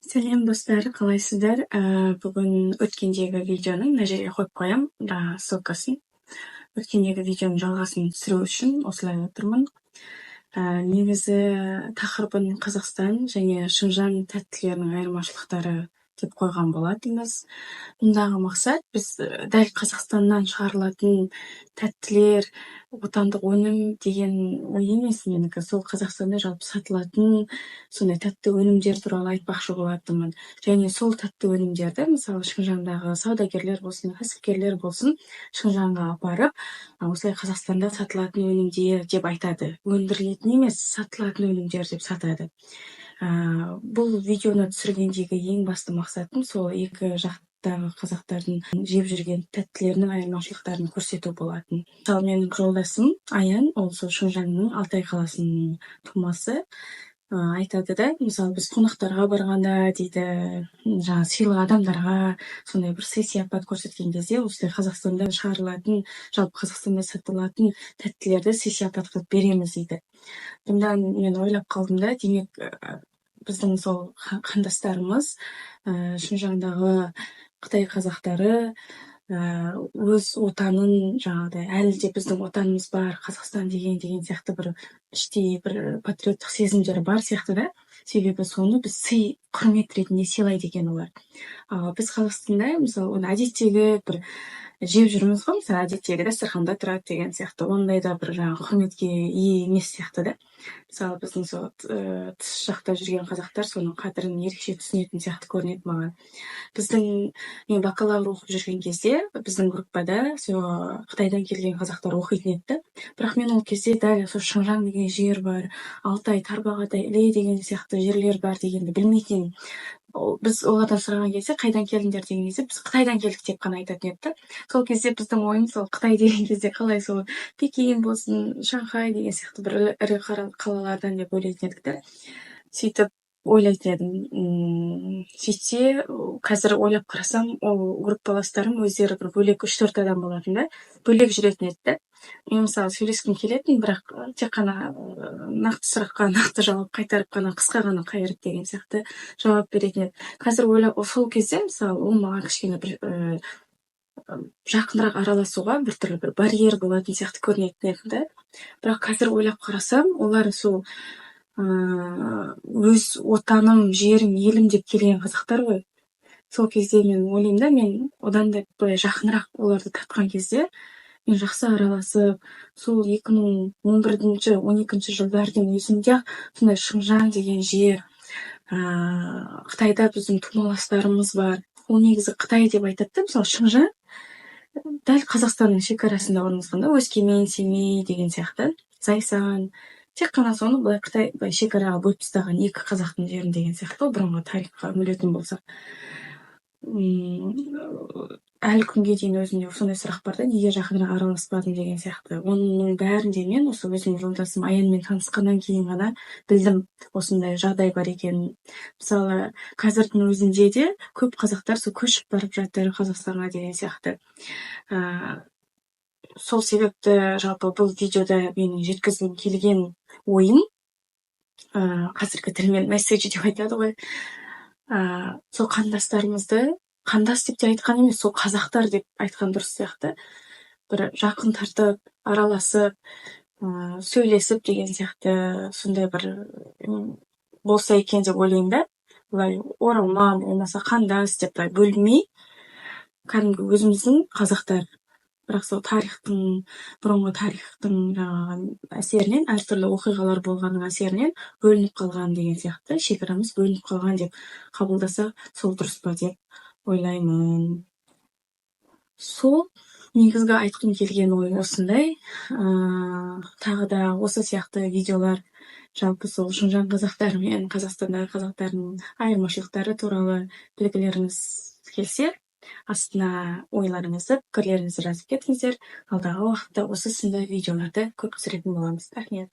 Сәлем достар, қалайсыздар? Бүгін өткендегі видеоның мына жерге қойып қоям, ссылкасын. Өткендегі видеоның жалғасын түсіру үшін осылай отырмын. Негізі тақырыбын Қазақстан және Шыңжаң тәттілерінің айырмашылықтары деп қойған болатынбыз. Мұндағы мақсат біз дәл Қазақстаннан шығарылатын тәттілер, отандық өнім деген ой емес менікі. Сол Қазақстанда жалпы сатылатын сондай тәтті өнімдер туралы айтпақшы болатынмын. Және сол тәтті өнімдерді, мысалы Шыңжаңдағы саудагерлер болсын, кәсіпкерлер болсын, Шыңжаңға апарып, осылай Қазақстанда сатылатын өнімдер деп айтады. Өндірілетін емес, сатылатын өнімдер деп сатады. Бұл видеоны түсіргендегі ең басты мақсатым сол екі жақтағы қазақтардың жеп жүрген тәттілерінің айырмашылықтарын көрсету болатын. Мысалы, менің жолдасым Аян, ол сол Шыңжаңның Алтай қаласының тумасы, айтады да, мысалы, біз қонақтарға барғанда дейді, жаңа сыйлы адамдарға сондай бір сый сияпат көрсеткен кезде, осылай Қазақстанда шығарылатын, жалпы Қазақстанда сатылатын тәттілерді сый сияпат қылып береміз дейді. Бұнда мен ойлап қалдым да, демек біздің сол қандастарымыз, Шыңжаңдағы Қытай қазақтары өз отанын жаңағыдай әлі де біздің отанымыз бар, Қазақстан деген сияқты бір іштей бір патриоттық сезімдері бар сияқты да. Себебі соны біз сый құрмет ретінде сыйлайды екен олар. Біз Қазақстанда мысалы оны әдеттегі бір жеп жүрміз ғой, мысалы әдеттегі дастарханда тұрады деген сияқты, ондай да бір жаңағы құрметке ие емес сияқты да. Мысалы біздің сол тыс жақта жүрген қазақтар соның қадірін ерекше түсінетін сияқты көрінеді маған. Мен бакалавр оқып жүрген кезде біздің группада Қытайдан келген қазақтар оқитын еді. Бірақ мен ол кезде дәл сол Шыңжаң деген жер бар, Алтай, Тарбағатай, Іле деген сияқты жерлер бар дегенді білмейтін. Біз олардан сұраған кезде, қайдан келдіңдер деген кезде, біз Қытайдан келдік деп қана айтатын еді. Сол кезде біздің ойымыз сол Қытай деген кезде қалай сол Пекин болсын, Шанхай деген сияқты бір ірі қалалардан деп ойлайтын едік та. Сөйтіп ойлайтын едім. Сөйтсе, қазір ойлап қарасам, ол группаластарым өздері бір бөлек 3-4 адам болатын да, бөлек жүретін еді. Мен мысалы сөйлескім келетін, бірақ тек қана нақты сұраққа нақты жауап қайтарып қана қысқа ғана қайырып деген сияқты жауап беретін еді. Қазір ойлап, сол кезде мысалы ол маған кішкене бір жақынырақ араласуға біртүрлі бір барьер болатын сияқты көрінетін еді да. Бірақ қазір ойлап қарасам, олар сол өз отаным, жерім, елім деп келген қазақтар ғой. Сол кезде мен ойлаймын да, мен одан да былай жақынырақ оларды тапқан кезде, мен жақсы араласып, сол 2011-12 жылдардың өзінде сондай Шыңжаң деген жер, Қытайда біздің тумаластарымыз бар. Ол негізі Қытай деп айтады да, мысалы Шыңжаң дәл Қазақстанның шекарасында орналасқан да, Өскемен, Семей деген сияқты, Зайсан. Тек қана соны былай Қытай шекараға бөліп тастаған екі қазақтың жерін деген сияқты, бұрынғы тарихқа үңілетін болсақ. Әлі күнге дейін өзімде сондай сұрақ бар да, неге жақынырақ араласпадым деген сияқты. Оның бәрінде мен осы өзімнің жолдасым Аянмен танысқаннан кейін ғана білдім осындай жағдай бар екенін. Мысалы, қазірдің өзінде де көп қазақтар сол көшіп барып жатыр Қазақстанға деген сияқты. Сол себепті жалпы бұл видеода менің жеткізгім келген ойым, қазіргі тілмен месседж деп айтады ғой, сол қандастарымызды, қандас деп те айтқан емес, сол қазақтар деп айтқан дұрыс сияқты, бір жақын тартып, араласып, сөйлесіп деген сияқты сондай бір болса екен деп ойлаймын да. Былай оралман, болмаса қандас деп бөлмей, кәдімгі өзіміздің қазақтар. Бірақ сол бұрынғы тарихтың әсерінен, әртүрлі оқиғалар болғанның әсерінен бөлініп қалған деген сияқты, шекарамыз бөлініп қалған деп қабылдасақ, сол дұрыс па деп ойлаймын. Сол негізгі айтқым келген ой осындай. Тағы да осы сияқты видеолар жалпы сол Шыңжаң қазақтары мен Қазақстандағы қазақтардың айырмашылықтары туралы білгілеріңіз келсе, астына ойларыңызды, пікірлеріңізді жазып кетіңіздер. Алдағы уақытта осы сынды видеоларды көп түсіретін боламыз. Рахмет.